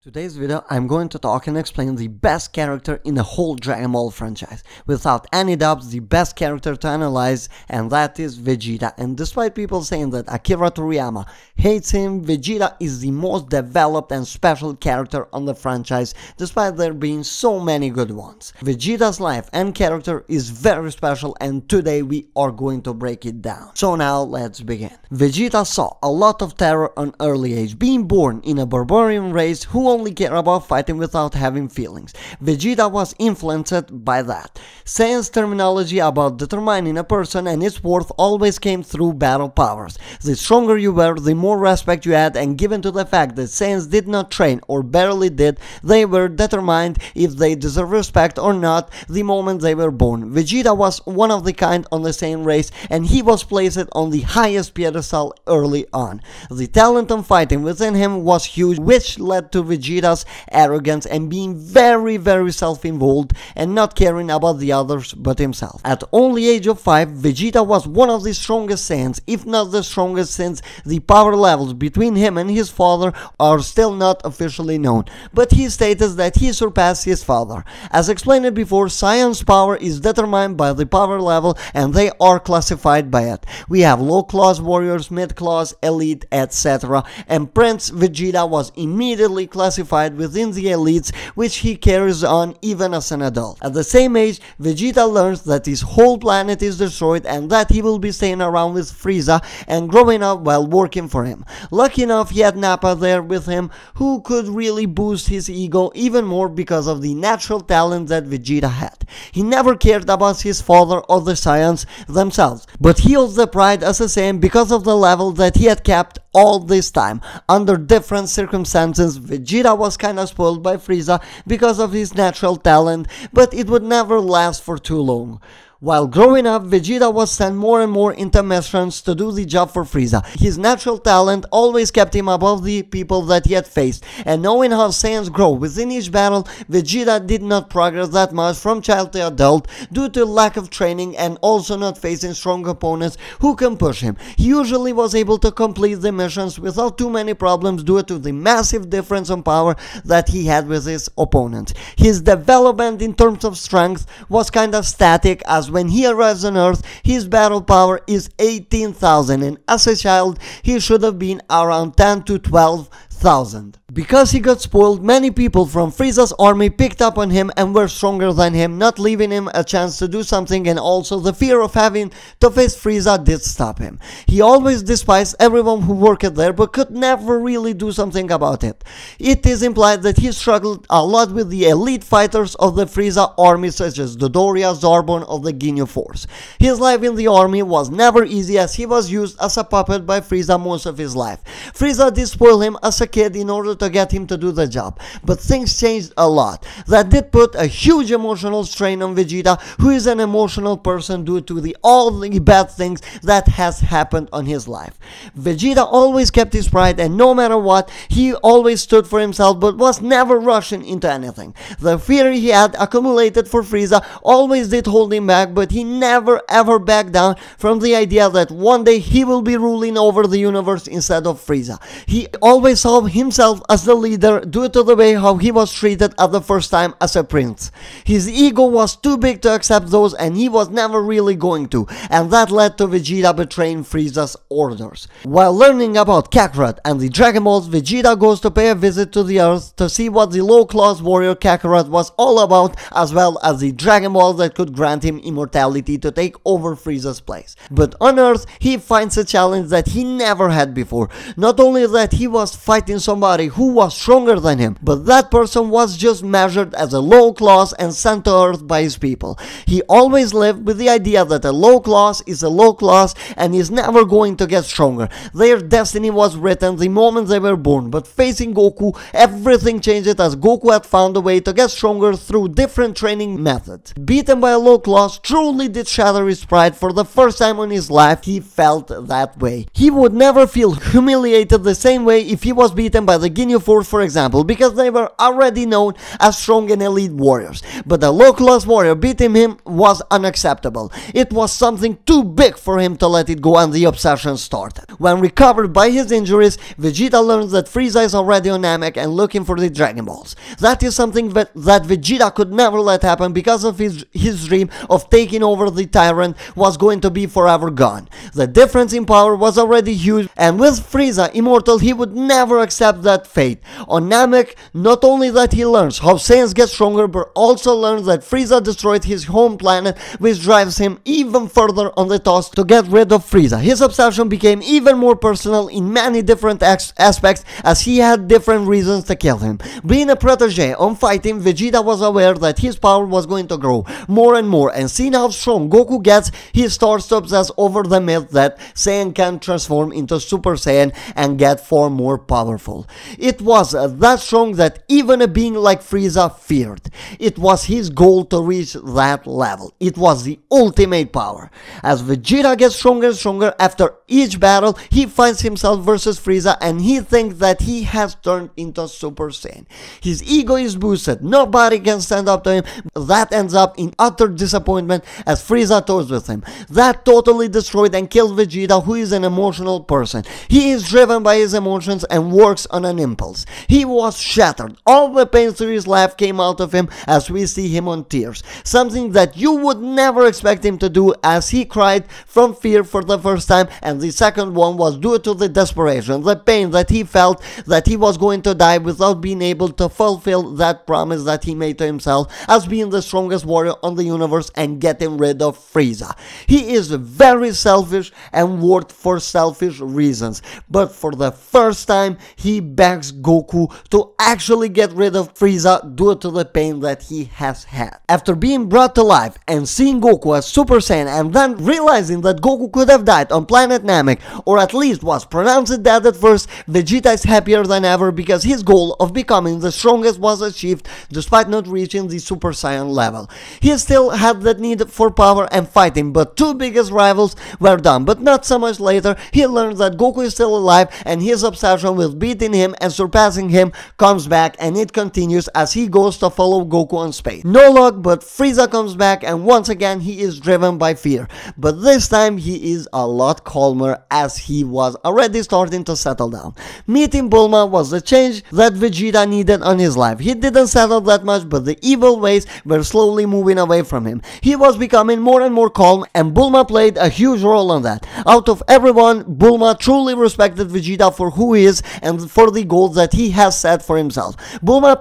Today's video, I'm going to talk and explain the best character in the whole Dragon Ball franchise. Without any doubts, the best character to analyze, and that is Vegeta. And despite people saying that Akira Toriyama hates him, Vegeta is the most developed and special character on the franchise, despite there being so many good ones. Vegeta's life and character is very special, and today we are going to break it down. So now, let's begin. Vegeta saw a lot of terror on early age, being born in a barbarian race who only care about fighting without having feelings. Vegeta was influenced by that. Saiyans terminology about determining a person and its worth always came through battle powers. The stronger you were, the more respect you had, and given to the fact that Saiyans did not train or barely did, they were determined if they deserve respect or not the moment they were born. Vegeta was one of the kind on the Saiyan race, and he was placed on the highest pedestal early on. The talent on fighting within him was huge, which led to Vegeta's arrogance and being very self-involved and not caring about the others but himself. At only age of 5, Vegeta was one of the strongest Saiyans, if not the strongest, since the power levels between him and his father are still not officially known, but he stated that he surpassed his father. As explained before, Saiyan's power is determined by the power level and they are classified by it. We have low class warriors, mid class, elite, etc. and Prince Vegeta was immediately classified within the elites, which he carries on even as an adult. At the same age, Vegeta learns that his whole planet is destroyed and that he will be staying around with Frieza and growing up while working for him. Lucky enough, he had Nappa there with him, who could really boost his ego even more because of the natural talent that Vegeta had. He never cared about his father or the Saiyans themselves, but he holds the pride as a Saiyan because of the level that he had kept all this time. Under different circumstances, Vegeta was kinda spoiled by Frieza because of his natural talent, but it would never last for too long. While growing up, Vegeta was sent more and more into missions to do the job for Frieza. His natural talent always kept him above the people that he had faced, and knowing how Saiyans grow within each battle, Vegeta did not progress that much from child to adult due to lack of training and also not facing strong opponents who can push him. He usually was able to complete the missions without too many problems due to the massive difference in power that he had with his opponents. His development in terms of strength was kind of static, as when he arrives on Earth, his battle power is 18,000, and as a child, he should have been around 10 to 12,000. Because he got spoiled, many people from Frieza's army picked up on him and were stronger than him, not leaving him a chance to do something, and also the fear of having to face Frieza did stop him. He always despised everyone who worked there but could never really do something about it. It is implied that he struggled a lot with the elite fighters of the Frieza army, such as Dodoria, Zarbon of the Ginyu Force. His life in the army was never easy, as he was used as a puppet by Frieza most of his life. Frieza did spoil him as a kid in order to get him to do the job, but things changed a lot. That did put a huge emotional strain on Vegeta, who is an emotional person due to all the bad things that has happened on his life. Vegeta always kept his pride, and no matter what, he always stood for himself but was never rushing into anything. The fear he had accumulated for Frieza always did hold him back, but he never ever backed down from the idea that one day he will be ruling over the universe instead of Frieza. He always saw himself as the leader due to the way how he was treated at the first time as a prince. His ego was too big to accept those, and he was never really going to, and that led to Vegeta betraying Frieza's orders. While learning about Kakarot and the Dragon Balls, Vegeta goes to pay a visit to the Earth to see what the low-class warrior Kakarot was all about, as well as the Dragon Ball that could grant him immortality to take over Frieza's place. But on Earth, he finds a challenge that he never had before. Not only that he was fighting somebody who was stronger than him, but that person was just measured as a low class and sent to Earth by his people. He always lived with the idea that a low class is a low class and is never going to get stronger. Their destiny was written the moment they were born, but facing Goku, everything changed, as Goku had found a way to get stronger through different training methods. Beaten by a low class truly did shatter his pride. For the first time in his life, he felt that way. He would never feel humiliated the same way if he was beaten by the Ginyu Force, for example, because they were already known as strong and elite warriors. But the low-class warrior beating him was unacceptable. It was something too big for him to let it go, and the obsession started. When recovered by his injuries, Vegeta learns that Frieza is already on Namek and looking for the Dragon Balls. That is something that Vegeta could never let happen, because of his dream of taking over the Tyrant was going to be forever gone. The difference in power was already huge, and with Frieza immortal, he would never accept that fate. On Namek, not only that he learns how Saiyans get stronger, but also learns that Frieza destroyed his home planet, which drives him even further on the task to get rid of Frieza. His obsession became even more personal in many different aspects, as he had different reasons to kill him. Being a protege on fighting, Vegeta was aware that his power was going to grow more and more, and seeing how strong Goku gets, he starts to obsess over the myth that Saiyan can transform into Super Saiyan and get far more powerful. It was that strong that even a being like Frieza feared. It was his goal to reach that level. It was the ultimate power. As Vegeta gets stronger and stronger, after each battle, he finds himself versus Frieza, and he thinks that he has turned into Super Saiyan. His ego is boosted. Nobody can stand up to him. That ends up in utter disappointment as Frieza toys with him. That totally destroyed and killed Vegeta, who is an emotional person. He is driven by his emotions and works on an impulse. He was shattered. All the pain through his life came out of him as we see him on tears. Something that you would never expect him to do, as he cried from fear for the first time, and the second one was due to the desperation, the pain that he felt that he was going to die without being able to fulfill that promise that he made to himself as being the strongest warrior on the universe and getting rid of Frieza. He is very selfish and worked for selfish reasons, but for the first time he begs Goku to actually get rid of Frieza due to the pain that he has had. After being brought to life and seeing Goku as Super Saiyan, and then realizing that Goku could have died on planet Namek, or at least was pronounced dead at first, Vegeta is happier than ever, because his goal of becoming the strongest was achieved despite not reaching the Super Saiyan level. He still had that need for power and fighting, but two biggest rivals were done. But not so much later, he learns that Goku is still alive, and his obsession with beating him and surpassing him comes back, and it continues as he goes to follow Goku on space. No luck, but Frieza comes back, and once again he is driven by fear. But this time he is a lot calmer, as he was already starting to settle down. Meeting Bulma was the change that Vegeta needed on his life. He didn't settle that much, but the evil ways were slowly moving away from him. He was becoming more and more calm, and Bulma played a huge role on that. Out of everyone, Bulma truly respected Vegeta for who he is and for the goals that he has set for himself. Bulma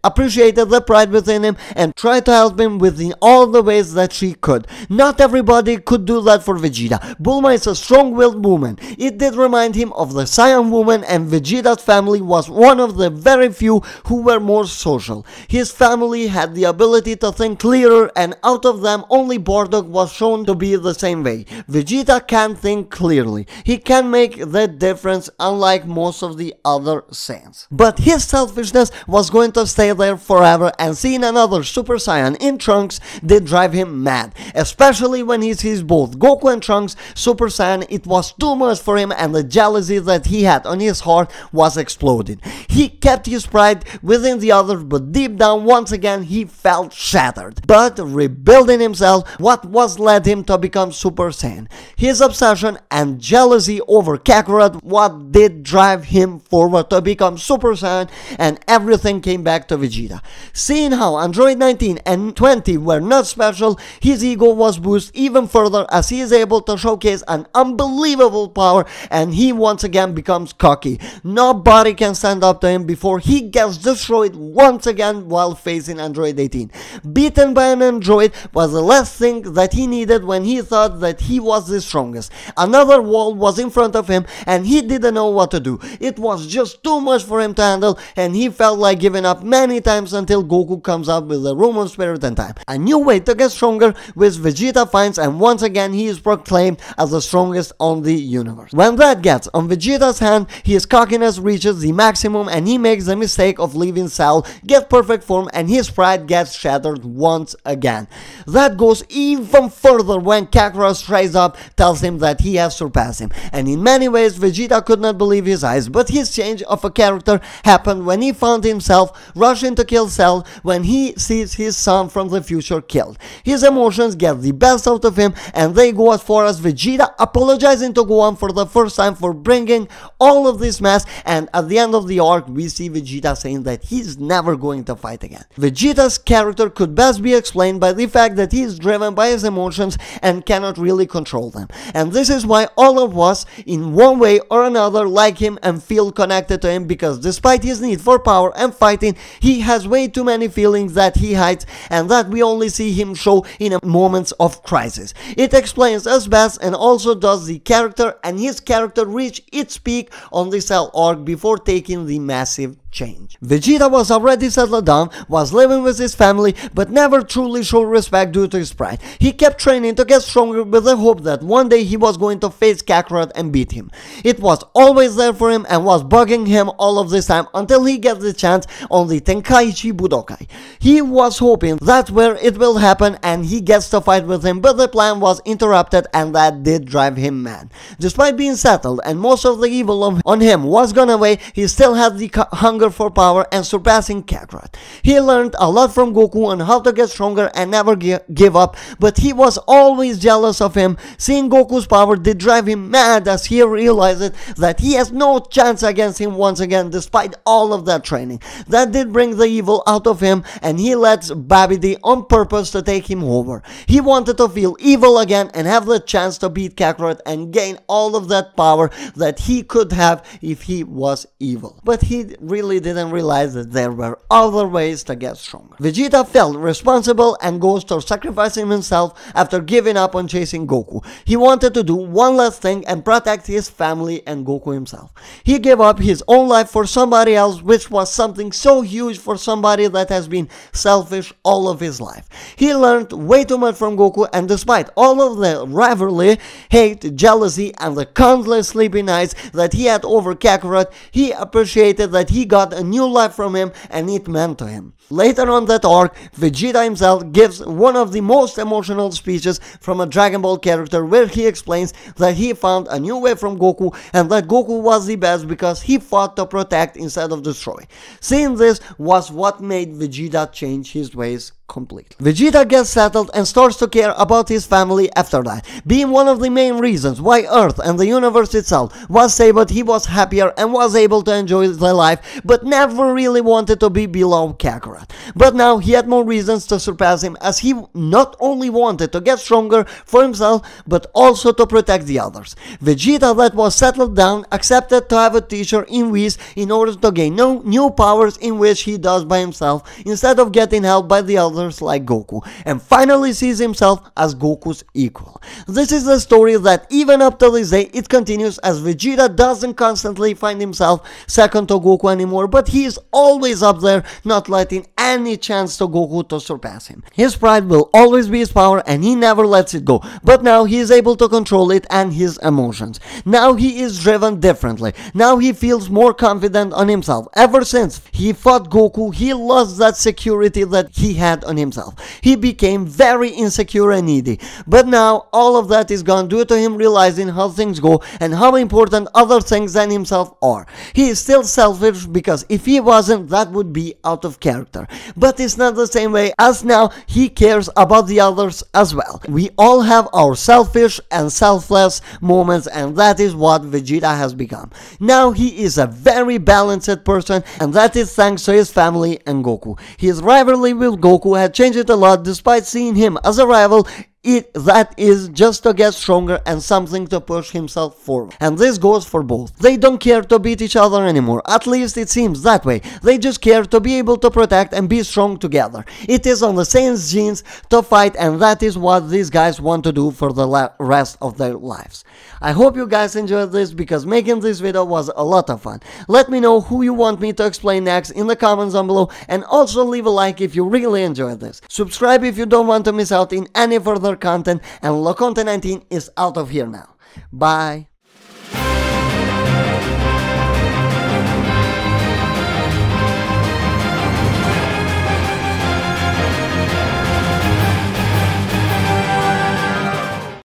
appreciated the pride within him and tried to help him within all the ways that she could. Not everybody could do that for Vegeta. Bulma is a strong-willed woman. It did remind him of the Saiyan woman, and Vegeta's family was one of the very few who were more social. His family had the ability to think clearer, and out of them only Bardock was shown to be the same way. Vegeta can think clearly. He can make the difference, unlike most of the other Saiyans. But his selfishness was going to stay there forever, and seeing another Super Saiyan in Trunks did drive him mad. Especially when he sees both Goku and Trunks Super Saiyan, it was too much for him, and the jealousy that he had on his heart was exploding. He kept his pride within the others, but deep down once again he felt shattered. But rebuilding himself, what was led him to become Super Saiyan? His obsession and jealousy over Kakarot, what did drive him forward to become Super Saiyan, and everything came back to Vegeta. Seeing how Android 19 and 20 were not special, his ego was boosted even further as he is able to showcase an unbelievable power, and he once again becomes cocky. Nobody can stand up to him before he gets destroyed once again while facing Android 18. Beaten by an android was the last thing that he needed when he thought that he was the strongest. Another wall was in front of him, and he didn't know what to do. It was just too much for him to handle, and he felt like giving up many times until Goku comes up with the Room of Spirit and Time. A new way to get stronger, which Vegeta finds, and once again he is proclaimed as the strongest on the universe. When that gets on Vegeta's hand, his cockiness reaches the maximum, and he makes the mistake of leaving Cell, get perfect form, and his pride gets shattered once again. That goes even further when Kakarot strides up, tells him that he has surpassed him, and in many ways Vegeta could not believe his eyes, but his this change of a character happened when he found himself rushing to kill Cell when he sees his son from the future killed. His emotions get the best out of him, and they go as far as Vegeta apologizing to Gohan for the first time for bringing all of this mess, and at the end of the arc we see Vegeta saying that he's never going to fight again. Vegeta's character could best be explained by the fact that he is driven by his emotions and cannot really control them, and this is why all of us in one way or another like him and feel connected to him, because despite his need for power and fighting, he has way too many feelings that he hides and that we only see him show in moments of crisis. It explains us best, and also does the character and his character reach its peak on the Cell arc before taking the massive change. Vegeta was already settled down, was living with his family, but never truly showed respect due to his pride. He kept training to get stronger with the hope that one day he was going to face Kakarot and beat him. It was always there for him and was bugging him all of this time until he gets the chance on the Tenkaichi Budokai. He was hoping that's where it will happen and he gets to fight with him, but the plan was interrupted and that did drive him mad. Despite being settled and most of the evil on him was gone away, he still had the hunger for power and surpassing Kakarot. He learned a lot from Goku on how to get stronger and never give up, but he was always jealous of him. Seeing Goku's power did drive him mad as he realized that he has no chance against him once again despite all of that training. That did bring the evil out of him, and he lets Babidi on purpose to take him over. He wanted to feel evil again and have the chance to beat Kakarot and gain all of that power that he could have if he was evil. But he really didn't realize that there were other ways to get stronger. Vegeta felt responsible and goes to sacrificing himself after giving up on chasing Goku. He wanted to do one last thing and protect his family and Goku himself. He gave up his own life for somebody else, which was something so huge for somebody that has been selfish all of his life. He learned way too much from Goku, and despite all of the rivalry, hate, jealousy, and the countless sleepy nights that he had over Kakarot, he appreciated that he got a new life from him and it meant to him. Later on that arc, Vegeta himself gives one of the most emotional speeches from a Dragon Ball character, where he explains that he found a new way from Goku and that Goku was the best because he fought to protect instead of destroy. Seeing this was what made Vegeta change his ways completely. Vegeta gets settled and starts to care about his family after that, being one of the main reasons why Earth and the universe itself was stable. He was happier and was able to enjoy the life, but never really wanted to be below Kakarot. But now he had more reasons to surpass him, as he not only wanted to get stronger for himself, but also to protect the others. Vegeta, that was settled down, accepted to have a teacher in Whis in order to gain new powers, in which he does by himself instead of getting help by the others like Goku, and finally sees himself as Goku's equal. This is the story that even up to this day it continues, as Vegeta doesn't constantly find himself second to Goku anymore, but he is always up there, not letting any chance to Goku to surpass him. His pride will always be his power and he never lets it go, but now he is able to control it and his emotions. Now he is driven differently. Now he feels more confident on himself. Ever since he fought Goku, he lost that security that he had on himself. He became very insecure and needy, but now all of that is gone due to him realizing how things go and how important other things than himself are. He is still selfish, because if he wasn't, that would be out of character, but it's not the same way, as now he cares about the others as well. We all have our selfish and selfless moments, and that is what Vegeta has become. Now he is a very balanced person, and that is thanks to his family and Goku. His rivalry with Goku had changed it a lot, despite seeing him as a rival. That is just to get stronger and something to push himself forward. And this goes for both. They don't care to beat each other anymore, at least it seems that way. They just care to be able to protect and be strong together. It is on the Saiyans genes to fight, and that is what these guys want to do for the rest of their lives. I hope you guys enjoyed this, because making this video was a lot of fun. Let me know who you want me to explain next in the comments down below, and also leave a like if you really enjoyed this. Subscribe if you don't want to miss out in any further content, and Loconte19 is out of here now. Bye.